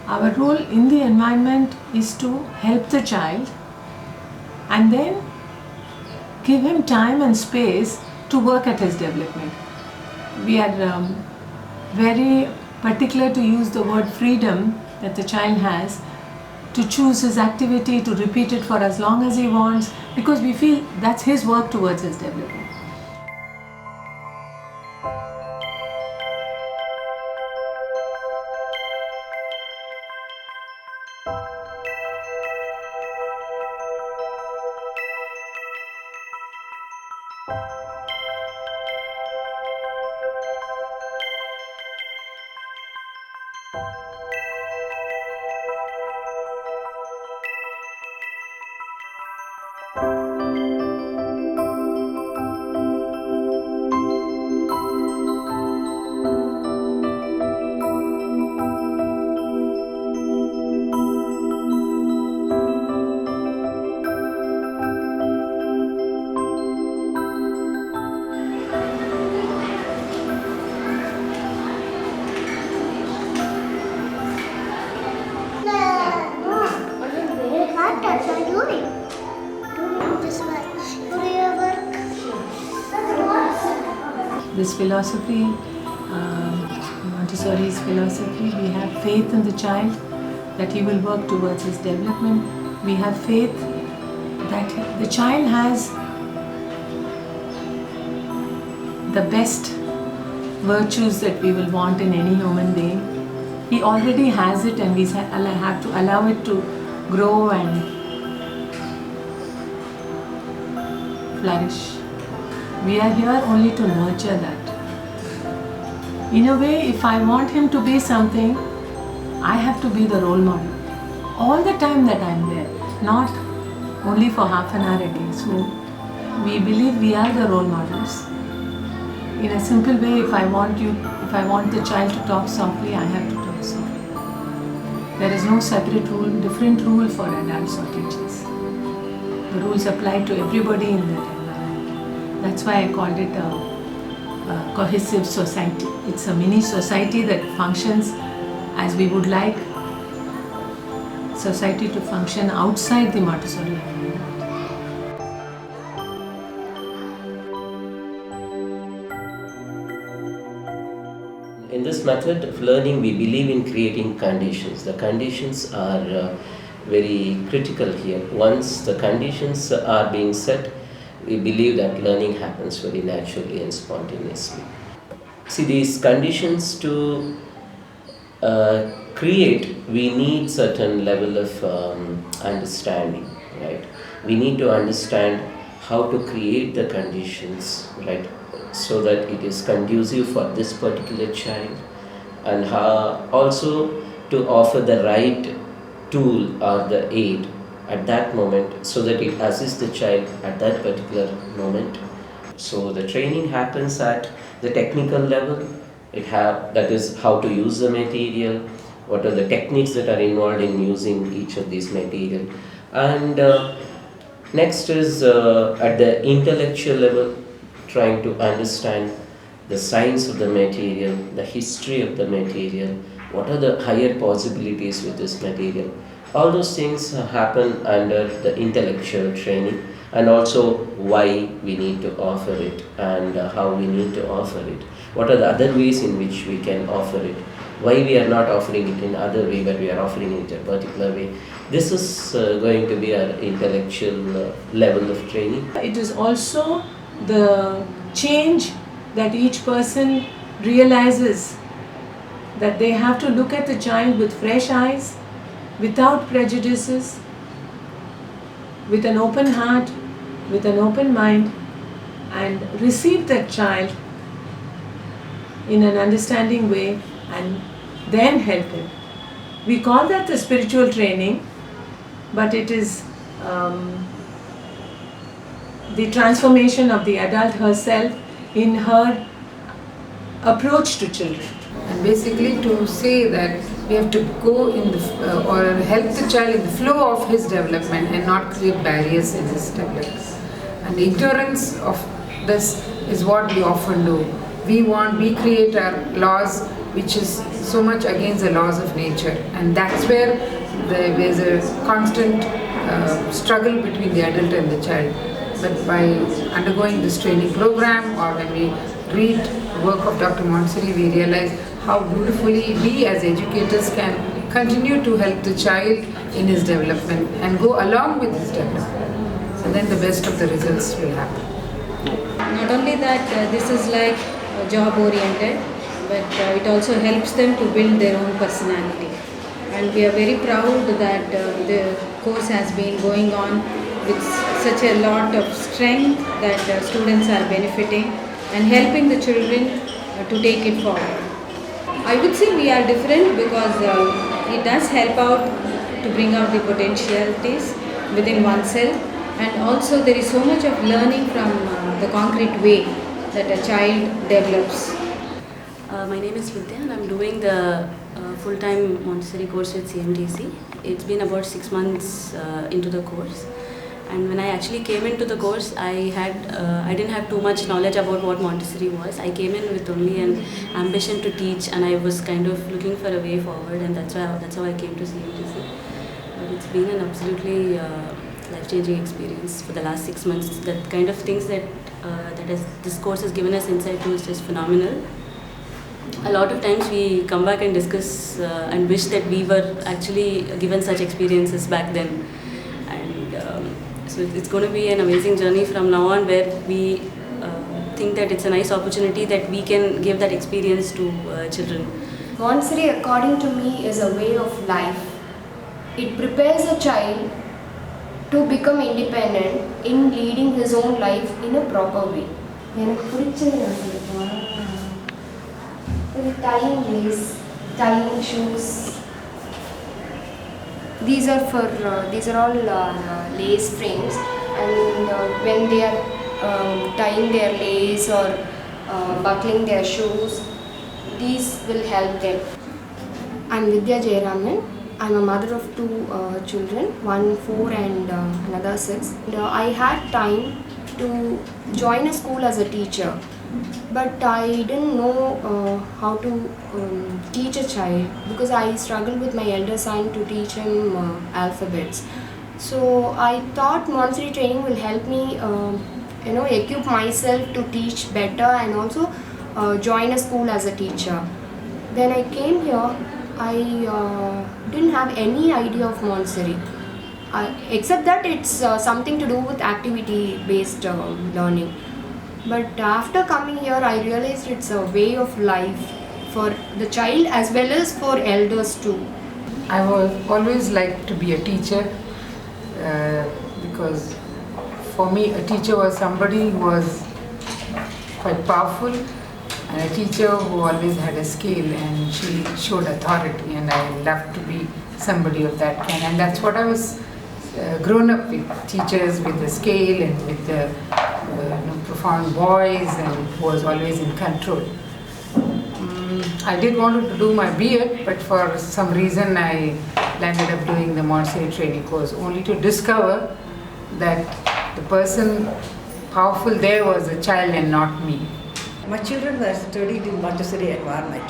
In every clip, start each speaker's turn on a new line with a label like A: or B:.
A: Our role in the environment is to help the child and then give him time and space to work at his development. We are very particular to use the word freedom that the child has to choose his activity, to repeat it for as long as he wants, because we feel that's his work towards his development. This philosophy, Montessori's philosophy, we have faith in the child that he will work towards his development. We have faith that the child has the best virtues that we will want in any human being. He already has it, and we have to allow it to grow and flourish. We are here only to nurture that. In a way, if I want him to be something, I have to be the role model. All the time that I am there, not only for half an hour a day. So, we believe we are the role models. In a simple way, if I want the child to talk softly, I have to talk softly. There is no separate rule, different rule for adults or teachers. The rules apply to everybody in that environment. That's why I called it a cohesive society. It's a mini society that functions as we would like society to function outside the Montessori environment.
B: In this method of learning, we believe in creating conditions. The conditions are very critical here. Once the conditions are being set, we believe that learning happens very naturally and spontaneously. See, these conditions to create, we need certain level of understanding, right? We need to understand how to create the conditions, right, so that it is conducive for this particular child, and how also to offer the right tool or the aid at that moment so that it assists the child at that particular moment. So the training happens at the technical level. That is how to use the material, what are the techniques that are involved in using each of these material. And next is at the intellectual level, trying to understand the science of the material, the history of the material, what are the higher possibilities with this material. All those things happen under the intellectual training, and also why we need to offer it and how we need to offer it. What are the other ways in which we can offer it? Why we are not offering it in other way, but we are offering it a particular way. This is going to be our intellectual level of training.
A: It is also the change that each person realizes that they have to look at the child with fresh eyes, without prejudices, with an open heart, with an open mind, and receive that child in an understanding way and then help him. We call that the spiritual training, but it is the transformation of the adult herself in her approach to children.
C: And basically to say that we have to go in the or help the child in the flow of his development and not create barriers in his development. And ignorance of this is what we often do. We create our laws which is so much against the laws of nature, and that's where there's a constant struggle between the adult and the child. But by undergoing this training program, or when we read work of Dr. Montessori, we realize how beautifully we as educators can continue to help the child in his development and go along with his development. So then the best of the results will happen.
D: Not only that, this is like job oriented, but it also helps them to build their own personality. And we are very proud that the course has been going on with such a lot of strength that students are benefiting and helping the children to take it forward. I would say we are different because it does help out to bring out the potentialities within oneself, and also there is so much of learning from the concrete way that a child develops.
E: My name is Vidya and I'm doing the full-time Montessori course with CMTC. It's been about 6 months into the course, and when I actually came into the course, I didn't have too much knowledge about what Montessori was. I came in with only an ambition to teach, and I was kind of looking for a way forward, and that's how I came to CMTC. But it's been an absolutely life-changing experience for the last 6 months. That kind of things that this course has given us insight to is just phenomenal. A lot of times we come back and discuss and wish that we were actually given such experiences back then. And so it's going to be an amazing journey from now on, where we think that it's a nice opportunity that we can give that experience to children.
F: Montessori, according to me, is a way of life. It prepares a child to become independent in leading his own life in a proper way. Tying lace, tying shoes. These are all lace frames, and when they are tying their lace or buckling their shoes, these will help them. I'm Vidya Jayaraman. I'm a mother of 2 children, one 4 and another 6. And, I had time to join a school as a teacher, but I didn't know how to teach a child, because I struggled with my elder son to teach him alphabets. So I thought Montessori training will help me equip myself to teach better, and also join a school as a teacher. When I came here, I didn't have any idea of Montessori, except that it's something to do with activity-based learning. But after coming here, I realized it's a way of life for the child as well as for elders too.
C: I always liked to be a teacher because for me a teacher was somebody who was quite powerful, and a teacher who always had a scale, and she showed authority, and I loved to be somebody of that kind. And that's what I was grown up with, teachers with the scale and with the profound voice, and who was always in control. I did want to do my B.Ed, but for some reason I landed up doing the Montessori training course, only to discover that the person powerful there was the child and not me.
G: My children were studied in Montessori environment.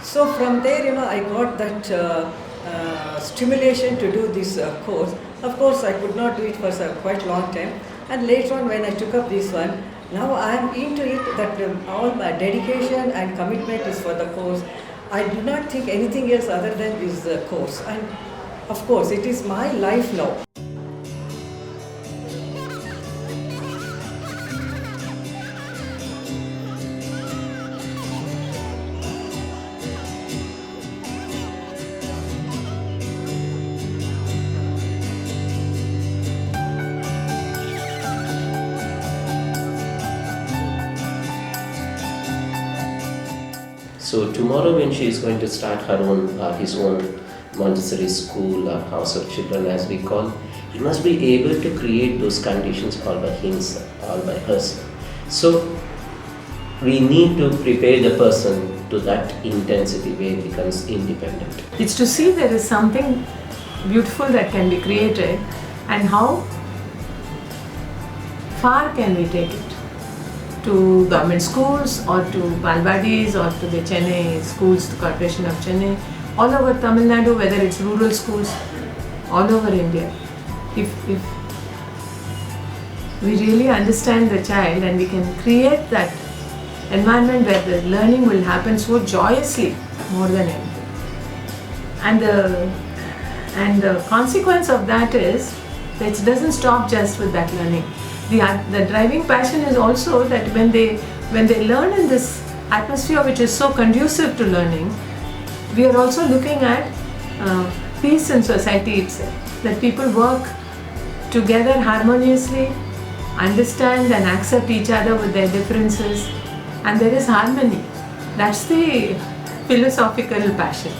G: So from there, I got that stimulation to do this course. Of course, I could not do it for quite a long time. And later on, when I took up this one, now I am into it, that all my dedication and commitment is for the course. I do not think anything else other than this course. And of course, it is my life now.
B: So tomorrow, when she is going to start his own Montessori school or house of children, as we call, he must be able to create those conditions all by himself, all by herself. So we need to prepare the person to that intensity where he becomes independent.
A: It's to see there is something beautiful that can be created, and how far can we take it to government schools or to Balwadis or to the Chennai schools, the Corporation of Chennai, all over Tamil Nadu, whether it's rural schools, all over India. If we really understand the child and we can create that environment where the learning will happen so joyously more than anything. And the consequence of that is that it doesn't stop just with that learning. The driving passion is also that when they learn in this atmosphere which is so conducive to learning, we are also looking at peace in society itself. That people work together harmoniously, understand and accept each other with their differences, and there is harmony. That's the philosophical passion.